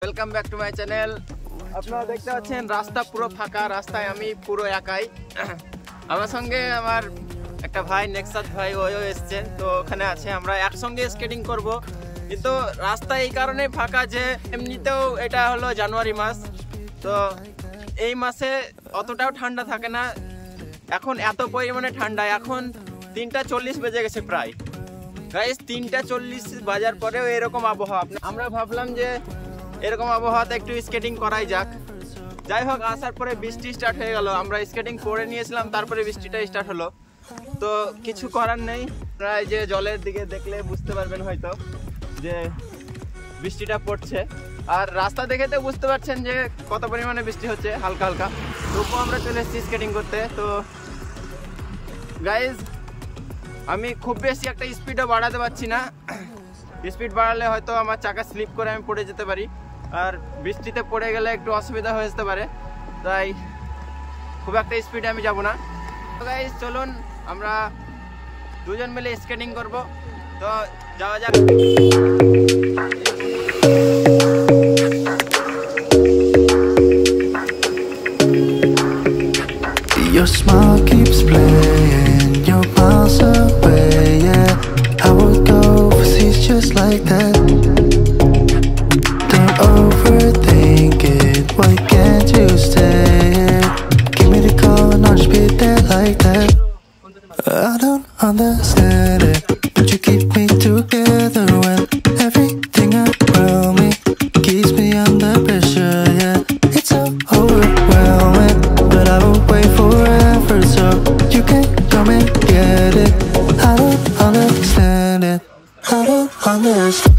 Welcome back to my channel. আপনারা দেখতে পাচ্ছেন রাস্তা পুরো ফাঁকা, রাস্তায় আমি পুরো একাই। আমার সঙ্গে আমার একটা ভাই নেক্সাত ভাই ওও এসছেন, তো ওখানে আছে, আমরা একসঙ্গে স্কেটিং করব। কিন্তু রাস্তা এই কারণে ফাঁকা যে এমনিতেও এটা হলো জানুয়ারি মাস, তো এই মাসে অতটাও ঠান্ডা থাকে না। এখন এত পরিমাণে ঠান্ডা, এখন 3:40 বেজে গেছে প্রায়। গাইস 3:40 বাজার পরেও এরকম আবহাওয়া। আমরা ভাবলাম যে এরকম আবহাওয়াতে একটু স্কেটিং করাই যাক। যাই হোক, আসার পরে বৃষ্টি স্টার্ট হয়ে গেল। আমরা স্কেটিং করে নিয়েছিলাম, তারপরে বৃষ্টিটা স্টার্ট হলো। তো কিছু করার নেই, প্রায় যে জলের দিকে দেখলে বুঝতে পারবেন হয়তো যে বৃষ্টিটা পড়ছে। আর রাস্তা দেখে তো বুঝতে পারছেন যে কত পরিমাণে বৃষ্টি হচ্ছে, হালকা হালকা। তবুও আমরা চলে এসেছি স্কেটিং করতে। তো গাইজ আমি খুব বেশি একটা স্পিডও বাড়াতে পারছি না, স্পিড বাড়ালে হয়তো আমার চাকা স্লিপ করে আমি পড়ে যেতে পারি, আর বৃষ্টিতে পড়ে গেলে একটু অসুবিধা হয়ে যেতে পারে, তাই খুব একটা স্পিডে আমি যাব না। তো গাইজ চলুন আমরা দুজন মিলে স্কেটিং করব, তো যাওয়া যাক। Your smile keeps playing, you're miles away, yeah. I would go overseas just like that. Don't overthink it, why can't you stay here? Give me the call and I'll just be there like that. I don't understand it, but you keep me together when everything around me keeps me under pressure, yeah. It's so overwhelming, but I won't wait forever, so you can come and get it. I don't understand it, I don't understand.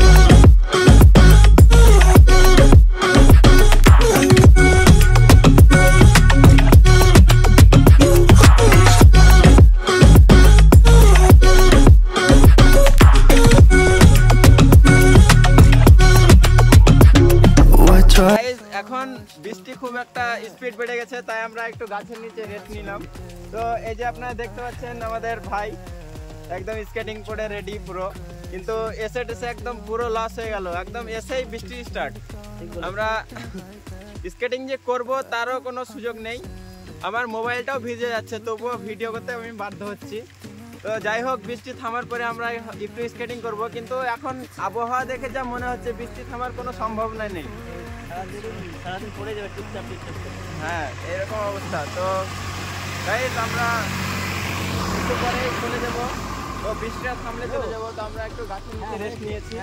এখন বৃষ্টি খুব একটা speed বেড়ে গেছে, তাই আমরা একটু গাছের নিচে রেস্ট নিলাম। তো এই যে আপনারা দেখতে পাচ্ছেন আমাদের ভাই একদম স্কেটিং করে রেডি পুরো, কিন্তু এসে টেসে একদম পুরো লস হয়ে গেল। একদম এসেই বৃষ্টি স্টার্ট। আমরা স্কেটিং যে করব তারও কোনো সুযোগ নেই, আমার মোবাইলটাও ভিজে যাচ্ছে, তবুও ভিডিও করতে আমি বাধ্য হচ্ছি। তো যাই হোক, বৃষ্টি থামার পরে আমরা একটু স্কেটিং করব, কিন্তু এখন আবহাওয়া দেখে যা মনে হচ্ছে বৃষ্টি থামার কোনো সম্ভাবনা নেই, সারাদিন পড়ে যাবে চুপচাপ। হ্যাঁ, এরকম অবস্থা। তো গাইস আমরা একটু পরে চলে যাবো, তো বৃষ্টিটা থামলে চলে যাবো। তো আমরা একটু গাছের নিচে রেস্ট নিয়েছি।